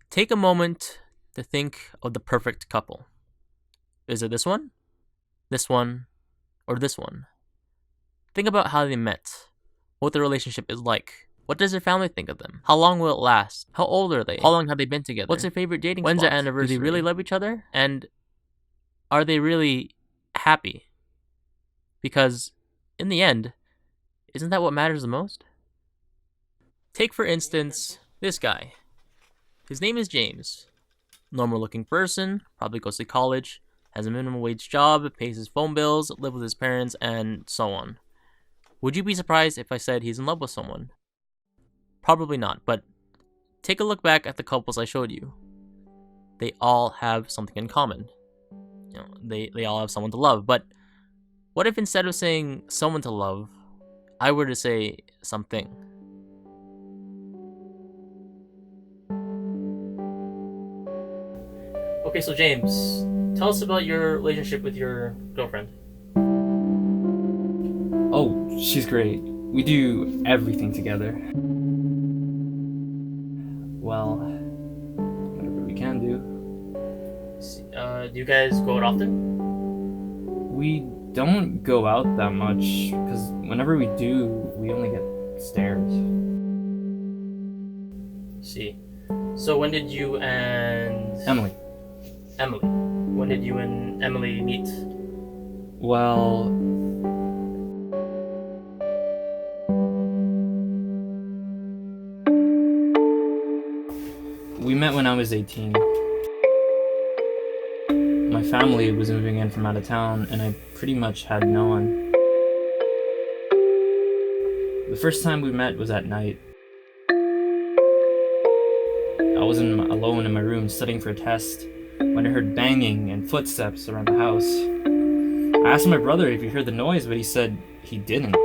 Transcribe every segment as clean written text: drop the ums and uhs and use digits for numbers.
Take a moment to think of the perfect couple. Is it this one, or this one? Think about how they met, what their relationship is like. What does their family think of them? How long will it last? How old are they? How long have they been together? What's their favorite dating spot? When's their anniversary? Do they really love each other? And are they really happy? Because in the end, isn't that what matters the most? Take, for instance, this guy. His name is James. Normal looking person, probably goes to college, has a minimum wage job, pays his phone bills, lives with his parents, and so on. Would you be surprised if I said he's in love with someone? Probably not, but take a look back at the couples I showed you. They all have something in common. They all have someone to love, but what if instead of saying someone to love, I were to say something? Okay, so James, tell us about your relationship with your girlfriend. Oh, she's great. We do everything together. Well, whatever we can do. Do you guys go out often? We don't go out that much, because whenever we do, we only get stares. See. So when did you and... Emily. When did you and Emily meet? Well... we met when I was 18. My family was moving in from out of town, and I pretty much had no one. The first time we met was at night. I was alone in my room studying for a test when I heard banging and footsteps around the house. I asked my brother if he heard the noise, but he said he didn't.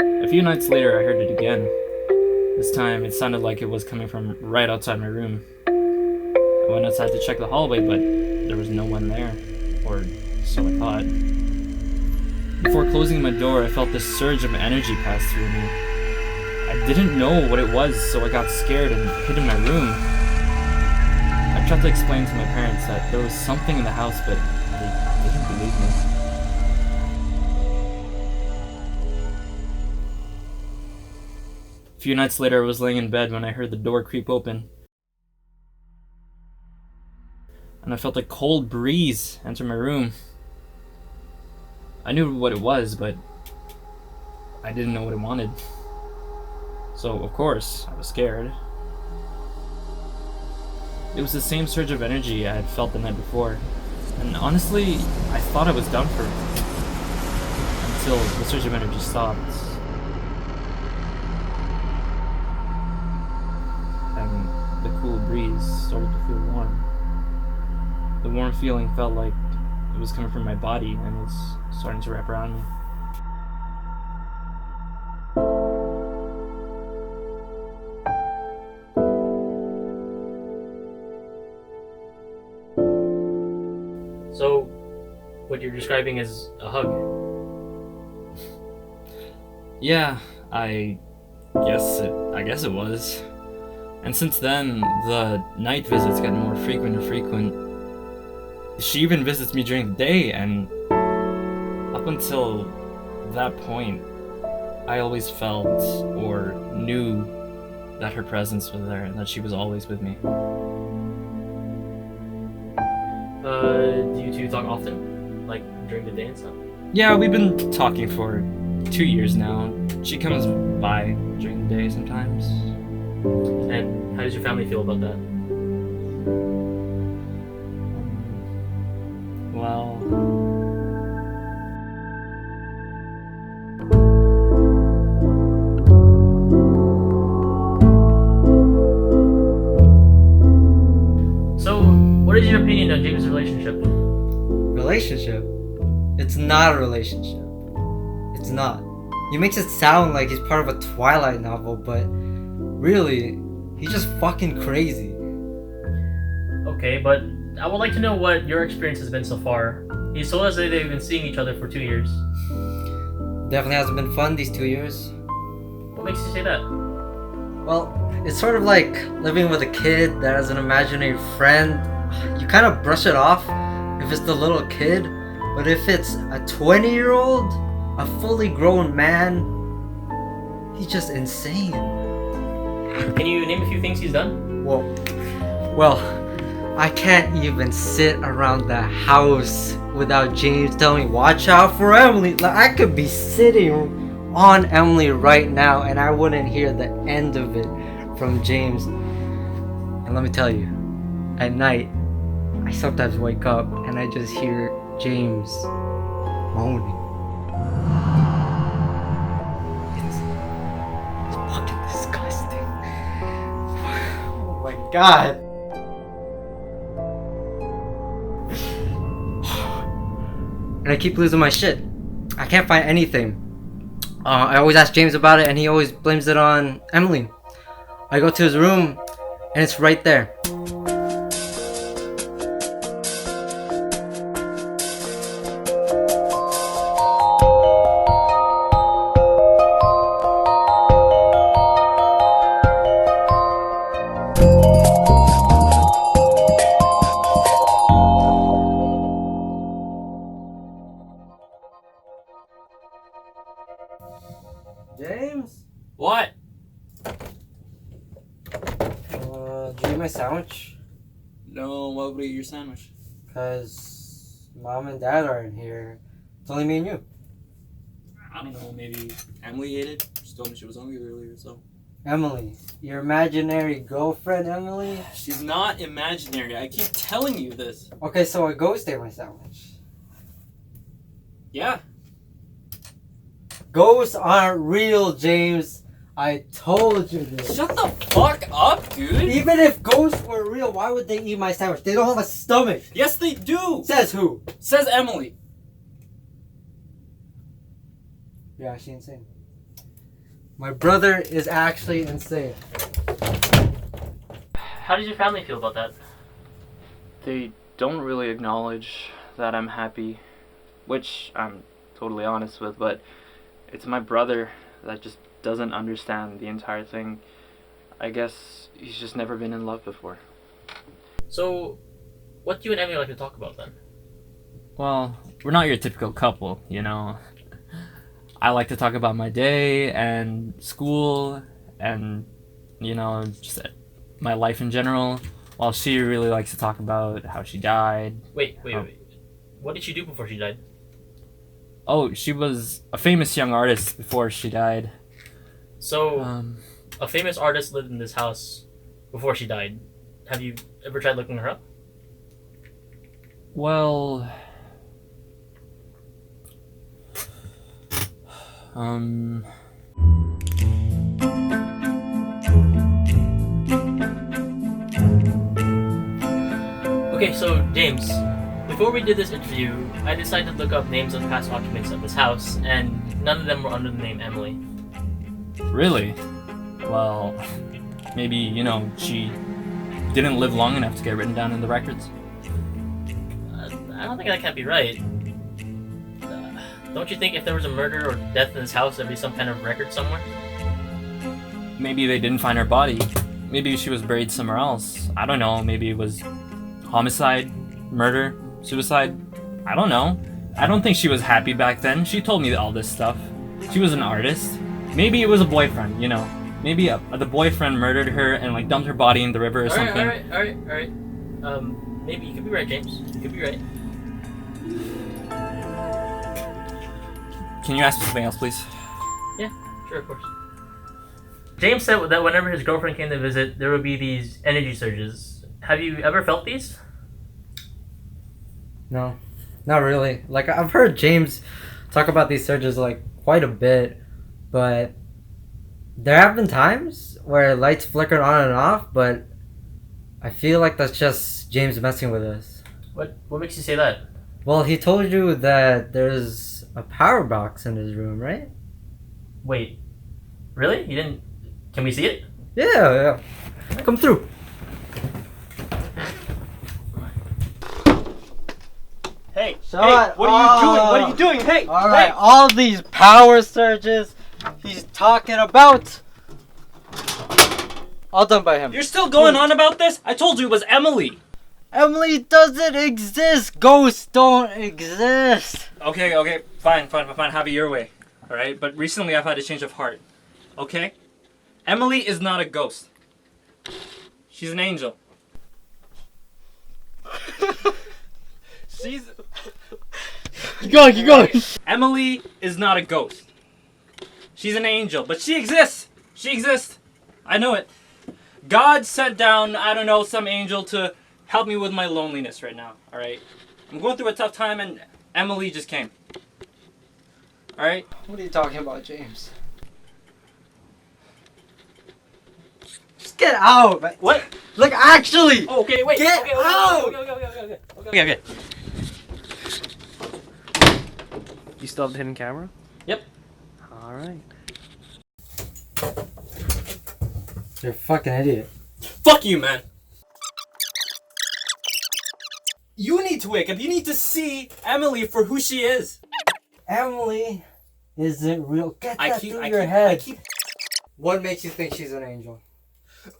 A few nights later, I heard it again. This time, it sounded like it was coming from right outside my room. I went outside to check the hallway, but there was no one there, or so I thought. Before closing my door, I felt this surge of energy pass through me. I didn't know what it was, so I got scared and hid in my room. I tried to explain to my parents that there was something in the house, but they didn't believe me. A few nights later, I was laying in bed when I heard the door creep open. And I felt a cold breeze enter my room. I knew what it was, but I didn't know what it wanted. So, of course, I was scared. It was the same surge of energy I had felt the night before. And honestly, I thought I was done for. Until the surge of energy stopped. And the cool breeze started to feel warm. The warm feeling felt like it was coming from my body and was starting to wrap around me. So, what you're describing is a hug. Yeah, I guess it was. And since then, the night visits get more frequent and frequent. She even visits me during the day, and up until that point, I always felt or knew that her presence was there and that she was always with me. Do you two talk often? Like, during the day and stuff? Yeah, we've been talking for 2 years now. She comes by during the day sometimes. And how does your family feel about that? Well... So, what is your opinion on James' relationship? Relationship? It's not a relationship. It's not. He makes it sound like he's part of a Twilight novel, but really, he's just fucking crazy. Okay, but I would like to know what your experience has been so far. He's told us that they've been seeing each other for 2 years. Definitely hasn't been fun these 2 years. What makes you say that? Well, it's sort of like living with a kid that has an imaginary friend. You kind of brush it off if it's the little kid, but if it's a 20-year-old, a fully grown man, he's just insane. Can you name a few things he's done? Well, I can't even sit around the house without James telling me, watch out for Emily. Like, I could be sitting on Emily right now and I wouldn't hear the end of it from James. And let me tell you, at night, I sometimes wake up and I just hear James moaning. It's fucking disgusting. Oh my god. And I keep losing my shit. I can't find anything. I always ask James about it and he always blames it on Emily. I go to his room and it's right there. James? What? Did you eat my sandwich? No, why would I eat your sandwich? Because Mom and Dad aren't here. It's only me and you. I don't know, maybe Emily ate it. She told me she was hungry earlier, so. Emily. Your imaginary girlfriend, Emily? She's not imaginary. I keep telling you this. Okay, so a ghost ate my sandwich. Yeah. Ghosts aren't real, James. I told you this. Shut the fuck up, dude. Even if ghosts were real, why would they eat my sandwich? They don't have a stomach. Yes, they do. Says who? Says Emily. You're actually insane. My brother is actually insane. How does your family feel about that? They don't really acknowledge that I'm happy, which I'm totally honest with, but it's my brother that just doesn't understand the entire thing. I guess he's just never been in love before. So, what do you and Emily like to talk about then? Well, we're not your typical couple, you know. I like to talk about my day and school and, you know, just my life in general, while she really likes to talk about how she died. Wait. What did she do before she died? Oh, she was a famous young artist before she died. So, a famous artist lived in this house before she died. Have you ever tried looking her up? Well, Okay, so James, before we did this interview, I decided to look up names of past occupants of this house, and none of them were under the name Emily. really? Well, maybe, you know, she didn't live long enough to get written down in the records. I don't think that can't be right. Don't you think if there was a murder or death in this house, there'd be some kind of record somewhere? Maybe they didn't find her body. Maybe she was buried somewhere else. I don't know. Maybe it was homicide, murder, suicide. I don't know. I don't think she was happy back then. She told me all this stuff. She was an artist. Maybe it was a boyfriend, you know. Maybe the boyfriend murdered her and like dumped her body in the river or something. All right. Maybe you could be right, James. You could be right. Can you ask me something else, please? Yeah, sure, of course. James said that whenever his girlfriend came to visit, there would be these energy surges. Have you ever felt these? No, not really. Like, I've heard James talk about these surges like quite a bit, but there have been times where lights flickered on and off, but I feel like that's just James messing with us. What makes you say that? Well, he told you that there's a power box in his room, right? Wait, really? You didn't? Can we see it? Yeah. Come through. Hey, Shut what are you doing? What are up. you doing? Hey, All right, hey. all these power surges he's talking about. All done by him. You're still going on about this? I told you it was Emily. Emily doesn't exist. Ghosts don't exist. Okay, fine. Have it your way. Alright? But recently I've had a change of heart. Okay? Emily is not a ghost. She's an angel. She's... Keep going. Emily is not a ghost. She's an angel, but she exists. She exists. I know it. God sent down, I don't know, some angel to help me with my loneliness right now, alright? I'm going through a tough time and Emily just came. Alright? What are you talking about, James? Just get out, man. What? Like, actually! Oh, okay, wait. Get out! Okay. You still have the hidden camera? Yep. Alright. You're a fucking idiot. Fuck you, man. You need to wake up. You need to see Emily for who she is. Emily isn't real. Get that through your head. What makes you think she's an angel?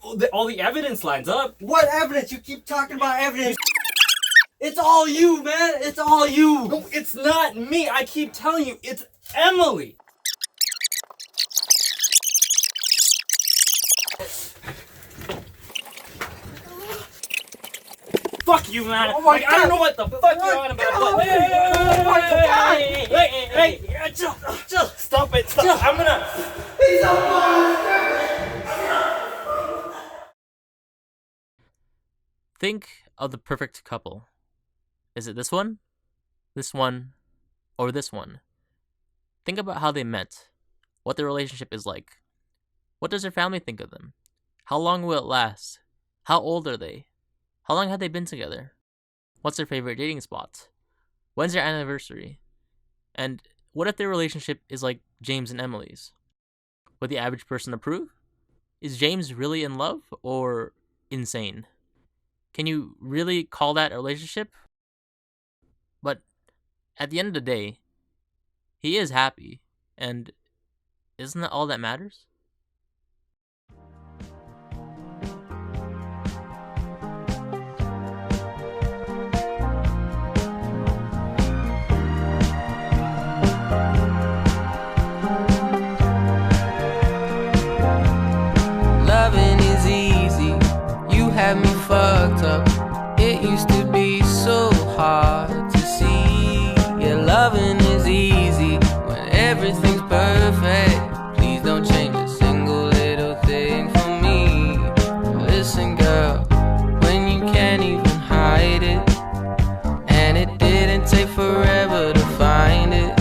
All the evidence lines up. What evidence? You keep talking about evidence. It's all you, man. It's all you. No, it's not me. I keep telling you, it's Emily. Fuck you, man. Oh my I don't know what the fuck you're on about. Hey, chill. Stop it. Stop. I'm gonna... He's a monster. Think of the perfect couple. Is it this one, or this one? Think about how they met, what their relationship is like. What does their family think of them? How long will it last? How old are they? How long have they been together? What's their favorite dating spot? When's their anniversary? And what if their relationship is like James and Emily's? Would the average person approve? Is James really in love or insane? Can you really call that a relationship? But at the end of the day, he is happy, and isn't that all that matters? Loving is easy, you have me fucked up. It used to be so hard to see. Yeah, loving is easy when everything's perfect. Please don't change a single little thing for me. Listen, girl, when you can't even hide it, and it didn't take forever to find it.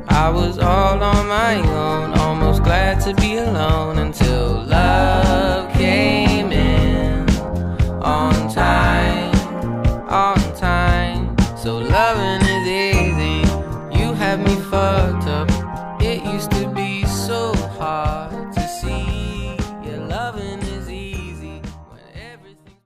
I was all on my own, almost glad to be alone until love came in on time, on time. So loving is easy, you have me fucked